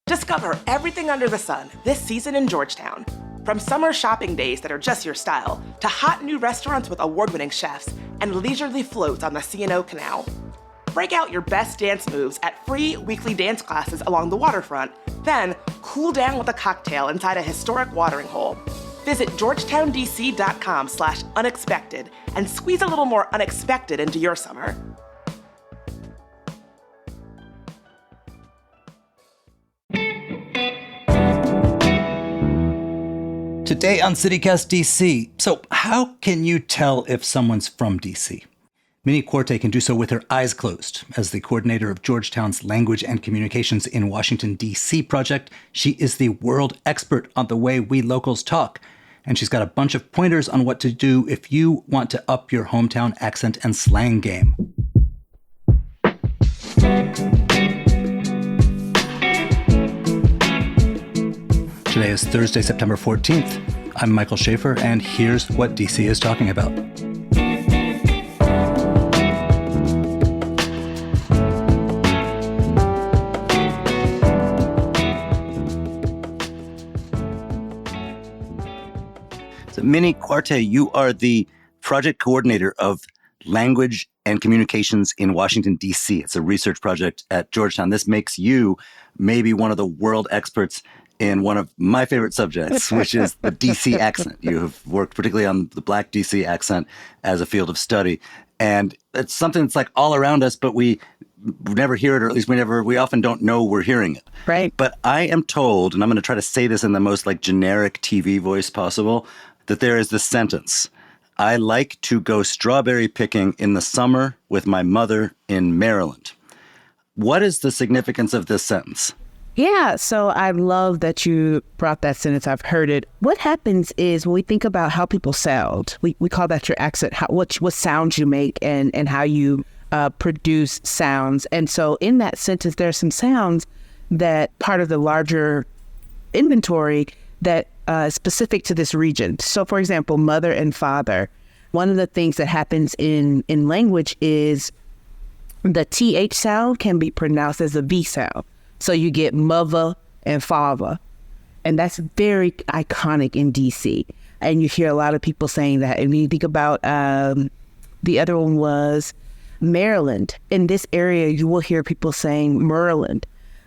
Discover everything under the sun this season in Georgetown. From summer shopping days that are just your style, to hot new restaurants with award-winning chefs and leisurely floats on the C&O Canal. Break out your best dance moves at free weekly dance classes along the waterfront, then cool down with a cocktail inside a historic watering hole. Visit georgetowndc.com/unexpected and squeeze a little more unexpected into your summer. Today on CityCast DC. So how can you tell if someone's from DC? Minnie Quartey can do so with her eyes closed. As the coordinator of Georgetown's Language and Communications in Washington, D.C. project, she is the world expert on the way we locals talk. And she's got a bunch of pointers on what to do if you want to up your hometown accent and slang game. Today is Thursday, September 14th. I'm Michael Schaefer, and here's what DC is talking about. So, Minnie Quartey, you are the project coordinator of Language and Communications in Washington, D.C. It's a research project at Georgetown. This makes you maybe one of the world experts in one of my favorite subjects, which is the DC accent. You have worked particularly on the Black DC accent as a field of study. And it's something that's like all around us, but we never hear it, or at least we often don't know we're hearing it. Right. But I am told, and I'm going to try to say this in the most like generic TV voice possible, that there is this sentence: I like to go strawberry picking in the summer with my mother in Maryland. What is the significance of this sentence? Yeah, so I love that you brought that sentence. I've heard it. What happens is when we think about how people sound, we call that your accent, what sounds you make and how you produce sounds. And so in that sentence, there are some sounds that part of the larger inventory that is specific to this region. So for example, mother and father. One of the things that happens in language is the TH sound can be pronounced as a V sound. So you get mother and father. And that's very iconic in DC. And you hear a lot of people saying that. And when you think about the other one was Maryland. In this area, you will hear people saying Maryland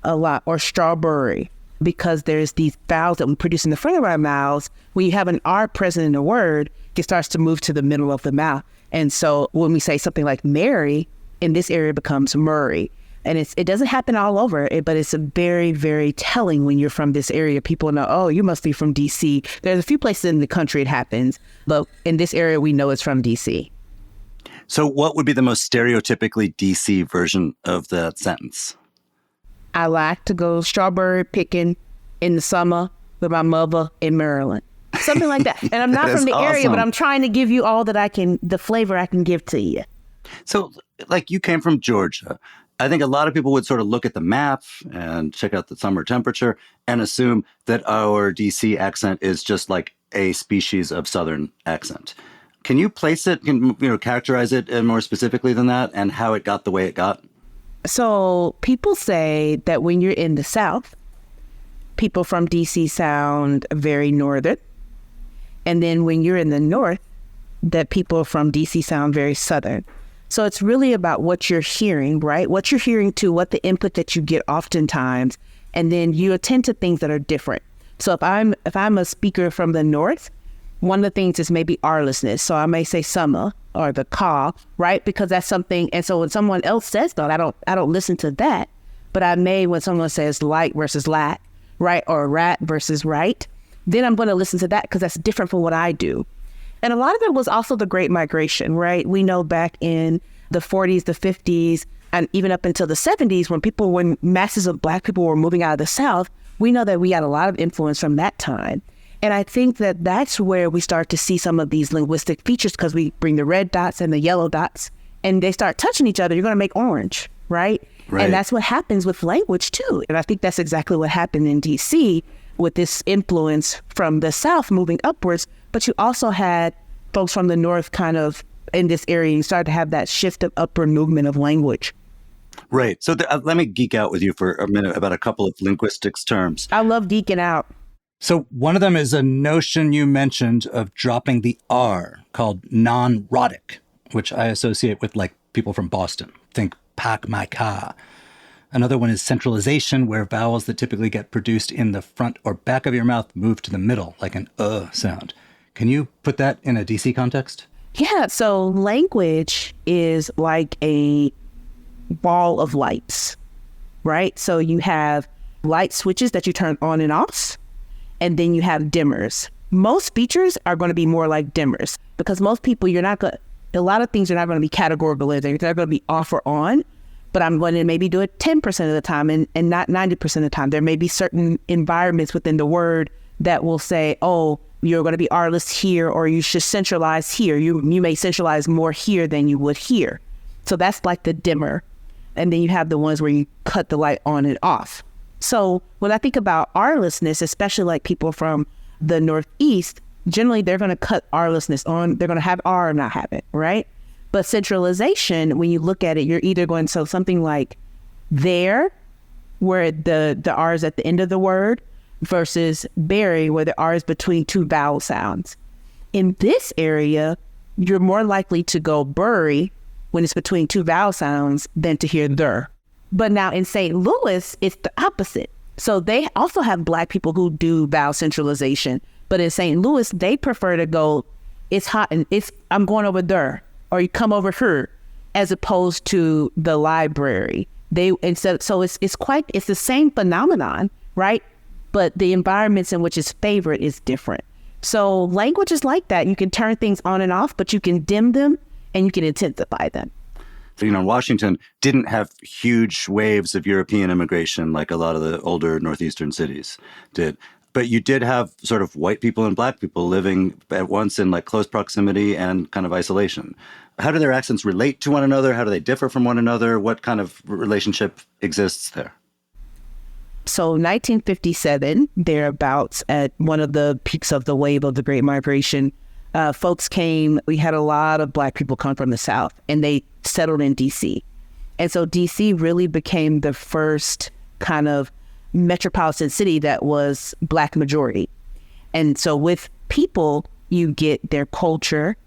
a lot, or strawberry, because there's these vowels that we produce in the front of our mouths. When you have an R present in a word, it starts to move to the middle of the mouth. And so when we say something like Mary, in this area it becomes Murray. And it doesn't happen all over, but it's a very, very telling when you're from this area. People know, oh, you must be from D.C. There's a few places in the country it happens, but in this area, we know it's from D.C. So what would be the most stereotypically D.C. version of that sentence? I like to go strawberry picking in the summer with my mother in Maryland. Something like that. And I'm not from the area, but I'm trying to give you all that I can, the flavor I can give to you. So, like, you came from Georgia. I think a lot of people would sort of look at the map and check out the summer temperature and assume that our DC accent is just like a species of Southern accent. Can you place it, characterize it more specifically than that, and how it got the way it got? So people say that when you're in the South, people from DC sound very Northern. And then when you're in the North, that people from DC sound very Southern. So it's really about what you're hearing, right? What you're hearing to what the input that you get oftentimes, and then you attend to things that are different. So if I'm a speaker from the North, one of the things is maybe R-lessness. So I may say summer or the car, right? Because that's something. And so when someone else says that, I don't listen to that. But I may, when someone says light versus lat, right? Or rat versus right, then I'm going to listen to that because that's different from what I do. And a lot of it was also the Great Migration, right? We know back in the 40s, the 50s, and even up until the 70s, when masses of Black people were moving out of the South, we know that we had a lot of influence from that time. And I think that that's where we start to see some of these linguistic features, because we bring the red dots and the yellow dots and they start touching each other. You're going to make orange, right? And that's what happens with language too. And I think that's exactly what happened in DC with this influence from the South moving upwards. But you also had folks from the North kind of in this area. You started to have that shift of upward movement of language. Right. So let me geek out with you for a minute about a couple of linguistics terms. I love geeking out. So one of them is a notion you mentioned of dropping the R called non-rhotic, which I associate with like people from Boston. Think pack my car. Another one is centralization, where vowels that typically get produced in the front or back of your mouth move to the middle, like an sound. Can you put that in a DC context? Yeah, so language is like a ball of lights, right? So you have light switches that you turn on and off, and then you have dimmers. Most features are going to be more like dimmers because most people, a lot of things are not going to be categorical. They're not going to be off or on, but I'm going to maybe do it 10% of the time and not 90% of the time. There may be certain environments within the word that will say, oh, you're going to be R-less here, or you should centralize here. You may centralize more here than you would here. So that's like the dimmer. And then you have the ones where you cut the light on and off. So when I think about R-lessness, especially like people from the Northeast, generally they're going to cut R-lessness on. They're going to have R or not have it, right? But centralization, when you look at it, you're either going to something like there, where the R is at the end of the word, versus bury, where the R is between two vowel sounds. In this area, you're more likely to go bury when it's between two vowel sounds than to hear der. But now in St. Louis, it's the opposite. So they also have Black people who do vowel centralization. But in St. Louis, they prefer to go, it's hot and I'm going over there, or you come over here, as opposed to the library. It's the same phenomenon, right? But the environments in which it's favored is different. So language is like that. You can turn things on and off, but you can dim them and you can intensify them. Washington didn't have huge waves of European immigration like a lot of the older northeastern cities did. But you did have sort of white people and Black people living at once in like close proximity and kind of isolation. How do their accents relate to one another? How do they differ from one another? What kind of relationship exists there? So 1957, thereabouts, at one of the peaks of the wave of the Great Migration, folks came. We had a lot of Black people come from the South, and they settled in D.C. And so D.C. really became the first kind of metropolitan city that was Black majority. And so with people, you get their culture,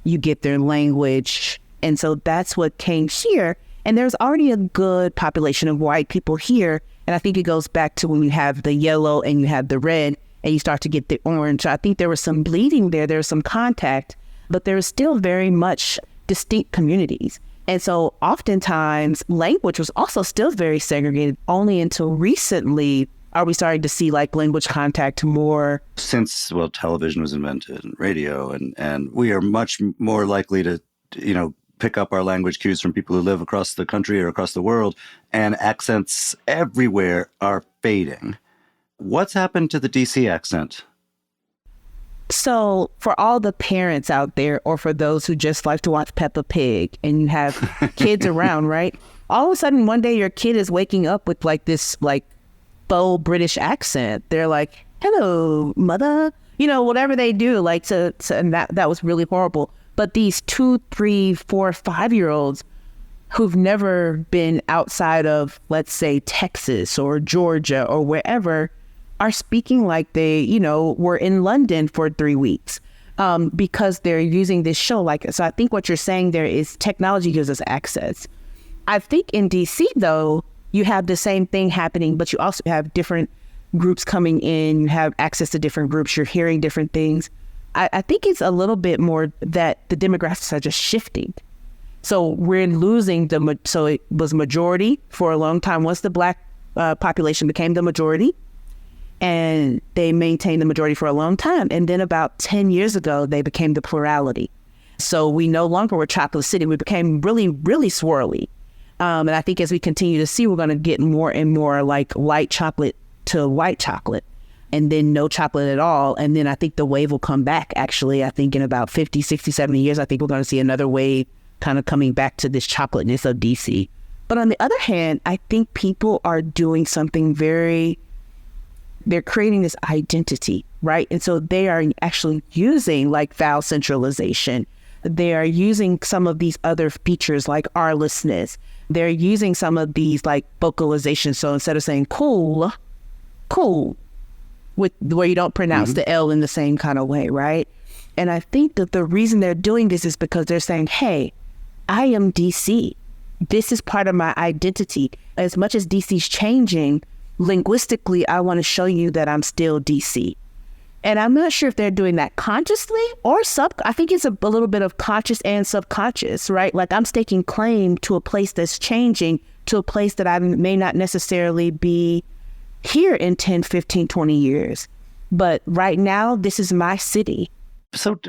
you get their language. And so that's what came here. And there's already a good population of white people here. And I think it goes back to when you have the yellow and you have the red and you start to get the orange. I think there was some bleeding there. There was some contact, but there was still very much distinct communities. And so oftentimes language was also still very segregated. Only until recently are we starting to see like language contact more. Since, television was invented and radio, and we are much more likely to, pick up our language cues from people who live across the country or across the world, and accents everywhere are fading. What's happened to the DC accent? So for all the parents out there, or for those who just like to watch Peppa Pig and you have kids around, right? All of a sudden, one day your kid is waking up with like this like faux British accent. They're like, hello, mother, whatever they do, like and that was really horrible. But these 2, 3, 4, 5-year-olds who've never been outside of, let's say, Texas or Georgia or wherever are speaking like they, were in London for 3 weeks because they're using this show. So I think what you're saying there is technology gives us access. I think in DC, though, you have the same thing happening, but you also have different groups coming in. You have access to different groups. You're hearing different things. I think it's a little bit more that the demographics are just shifting. So we're losing so it was majority for a long time. Once the Black population became the majority, and they maintained the majority for a long time. And then about 10 years ago, they became the plurality. So we no longer were chocolate city. We became really, really swirly. And I think as we continue to see, we're going to get more and more like light chocolate to white chocolate, and then no chocolate at all. And then I think the wave will come back, actually. I think in about 50, 60, 70 years, I think we're going to see another wave kind of coming back to this chocolateness of DC. But on the other hand, I think people are doing something they're creating this identity, right? And so they are actually using like vowel centralization. They are using some of these other features like R-lessness. they're using some of these like vocalizations. So instead of saying cool, with where you don't pronounce the L in the same kind of way, right? And I think that the reason they're doing this is because they're saying, hey, I am DC. This is part of my identity. As much as DC's changing, linguistically, I want to show you that I'm still DC. And I'm not sure if they're doing that consciously or I think it's a little bit of conscious and subconscious, right? Like I'm staking claim to a place that's changing, to a place that I may not necessarily be here in 10, 15, 20 years. But right now, this is my city. So,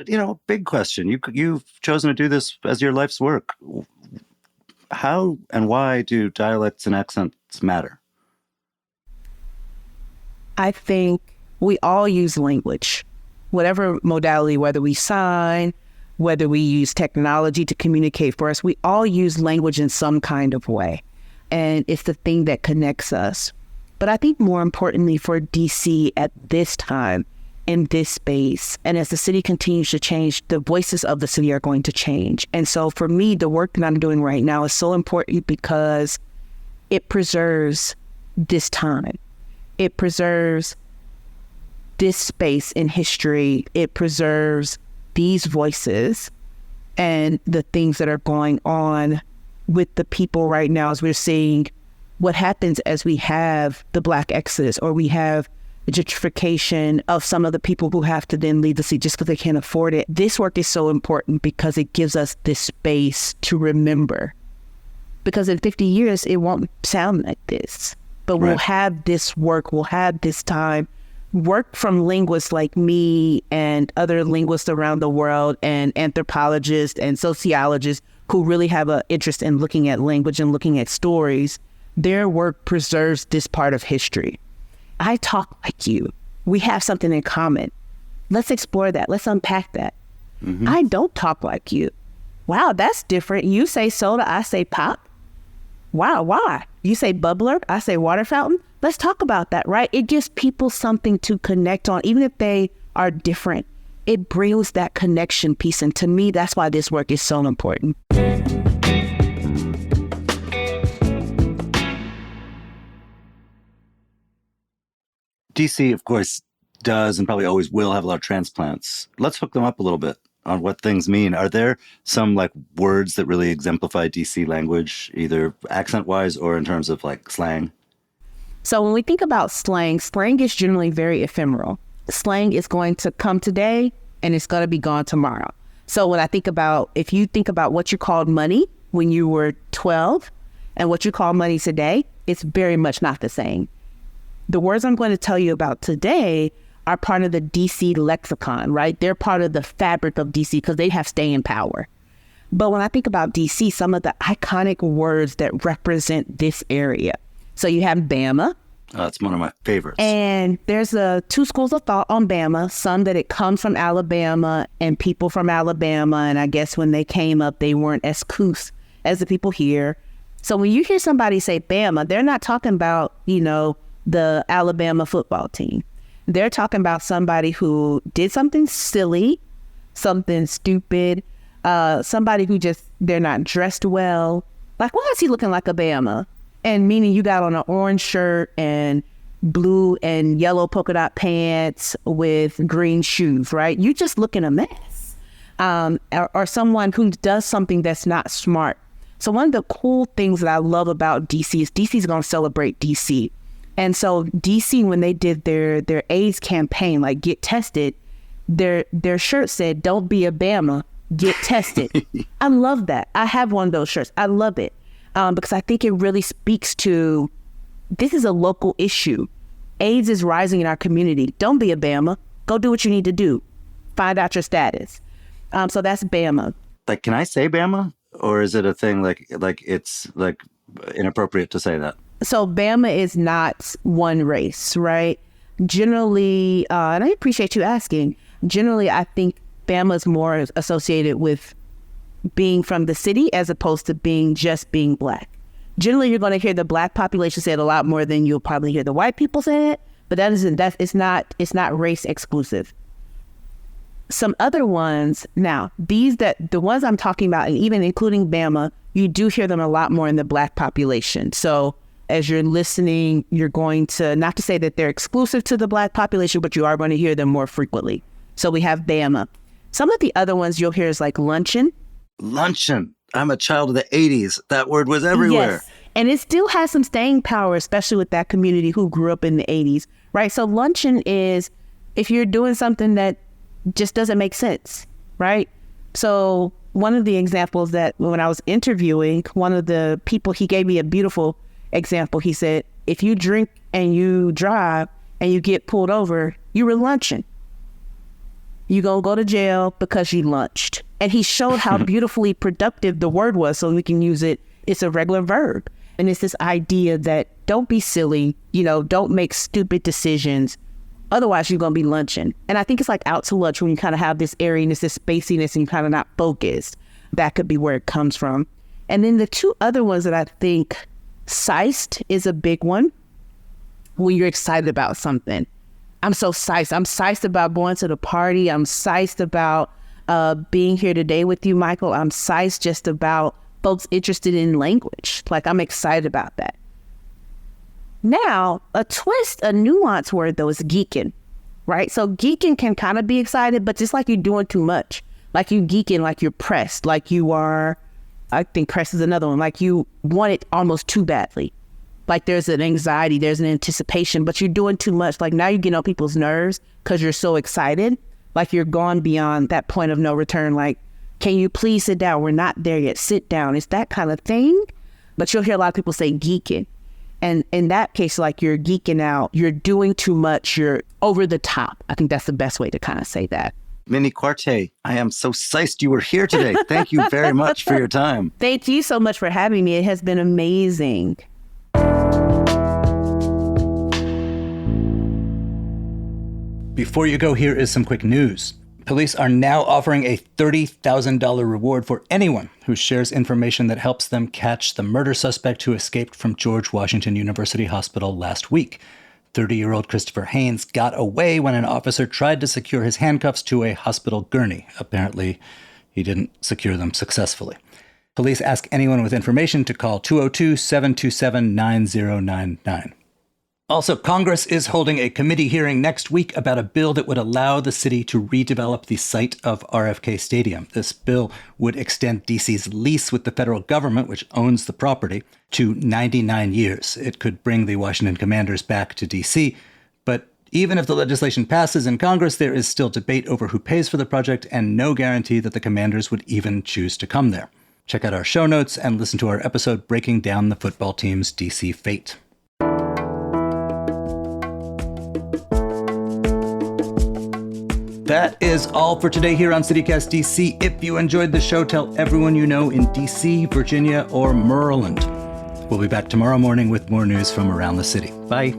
big question. You've chosen to do this as your life's work. How and why do dialects and accents matter? I think we all use language, whatever modality, whether we sign, whether we use technology to communicate for us, we all use language in some kind of way. And it's the thing that connects us. But I think more importantly for DC at this time, in this space, and as the city continues to change, the voices of the city are going to change. And so for me, the work that I'm doing right now is so important because it preserves this time. It preserves this space in history. It preserves these voices and the things that are going on with the people right now as we're seeing what happens as we have the Black exodus or we have the gentrification of some of the people who have to then leave the city just because they can't afford it. This work is so important because it gives us this space to remember. Because in 50 years, it won't sound like this. But we'll have this work, we'll have this time. Work from linguists like me and other linguists around the world and anthropologists and sociologists who really have an interest in looking at language and looking at stories. Their work preserves this part of history. I talk like you. We have something in common. Let's explore that. Let's unpack that. I don't talk like you. Wow, that's different. You say soda, I say pop. Wow, why? You say bubbler, I say water fountain. Let's talk about that, right? It gives people something to connect on, even if they are different. It brings that connection piece. And to me, that's why this work is so important. DC, of course, does and probably always will have a lot of transplants. Let's hook them up a little bit on what things mean. Are there some like words that really exemplify DC language, either accent-wise or in terms of like slang? So when we think about slang is generally very ephemeral. Slang is going to come today and it's going to be gone tomorrow. So when I think about, if you think about what you called money when you were 12 and what you call money today, it's very much not the same. The words I'm going to tell you about today are part of the DC lexicon, right? They're part of the fabric of DC because they have staying power. But when I think about DC, some of the iconic words that represent this area. So you have Bama. That's one of my favorites. And there's two schools of thought on Bama. Some that it comes from Alabama and people from Alabama. And I guess when they came up, they weren't as couth as the people here. So when you hear somebody say Bama, they're not talking about, the Alabama football team. They're talking about somebody who did something silly, something stupid, somebody who they're not dressed well. Like, why is he looking like a Bama? And meaning you got on an orange shirt and blue and yellow polka dot pants with green shoes, right? You just looking a mess. Or someone who does something that's not smart. So one of the cool things that I love about DC is DC's going to celebrate DC. And so DC, when they did their AIDS campaign, like get tested, their shirt said, "Don't be a Bama, get tested." I love that. I have one of those shirts. I love it because I think it really speaks to, this is a local issue. AIDS is rising in our community. Don't be a Bama. Go do what you need to do. Find out your status. So that's Bama. Like, can I say Bama? Or is it a thing like it's like inappropriate to say that? So Bama is not one race, right? Generally, and I appreciate you asking, generally I think Bama is more associated with being from the city as opposed to being Black. Generally, you're going to hear the Black population say it a lot more than you'll probably hear the white people say it, but it's not race exclusive. Some other ones, now, the ones I'm talking about, and even including Bama, you do hear them a lot more in the Black population. So as you're listening, you're going to, not to say that they're exclusive to the Black population, but you are going to hear them more frequently. So we have Bama. Some of the other ones you'll hear is like luncheon. Luncheon. I'm a child of the 80s. That word was everywhere. Yes. And it still has some staying power, especially with that community who grew up in the 80s, right? So luncheon is if you're doing something that just doesn't make sense, right? So one of the examples that when I was interviewing, one of the people, he gave me a beautiful example. He said, if you drink and you drive and you get pulled over, you were lunching. You gonna go to jail because you lunched. And he showed how beautifully productive the word was, so we can use it. It's a regular verb. And it's this idea that don't be silly, don't make stupid decisions. Otherwise, you're going to be lunching. And I think it's like out to lunch when you kind of have this airiness, this spaciness, and you're kind of not focused. That could be where it comes from. And then the two other ones that I think, psyched is a big one. When you're excited about something. I'm so psyched. I'm psyched about going to the party. I'm psyched about being here today with you, Michael. I'm psyched just about folks interested in language. Like, I'm excited about that. Now, a twist, a nuance word, though, is geeking, right? So geeking can kind of be excited, but just like you're doing too much. Like you geeking, like you're pressed, like you are, I think pressed is another one, like you want it almost too badly. Like there's an anxiety, there's an anticipation, but you're doing too much. Like now you're getting on people's nerves because you're so excited. Like you're gone beyond that point of no return. Like, can you please sit down? We're not there yet. Sit down. It's that kind of thing. But you'll hear a lot of people say geeking. And in that case, like you're geeking out, you're doing too much, you're over the top. I think that's the best way to kind of say that. Minnie Quartey, I am so psyched you were here today. Thank you very much for your time. Thank you so much for having me. It has been amazing. Before you go, here is some quick news. Police are now offering a $30,000 reward for anyone who shares information that helps them catch the murder suspect who escaped from George Washington University Hospital last week. 30-year-old Christopher Haynes got away when an officer tried to secure his handcuffs to a hospital gurney. Apparently, he didn't secure them successfully. Police ask anyone with information to call 202-727-9099. Also, Congress is holding a committee hearing next week about a bill that would allow the city to redevelop the site of RFK Stadium. This bill would extend DC's lease with the federal government, which owns the property, to 99 years. It could bring the Washington Commanders back to DC. But even if the legislation passes in Congress, there is still debate over who pays for the project and no guarantee that the Commanders would even choose to come there. Check out our show notes and listen to our episode breaking down the football team's DC fate. That is all for today here on CityCast DC. If you enjoyed the show, tell everyone you know in DC, Virginia, or Maryland. We'll be back tomorrow morning with more news from around the city. Bye.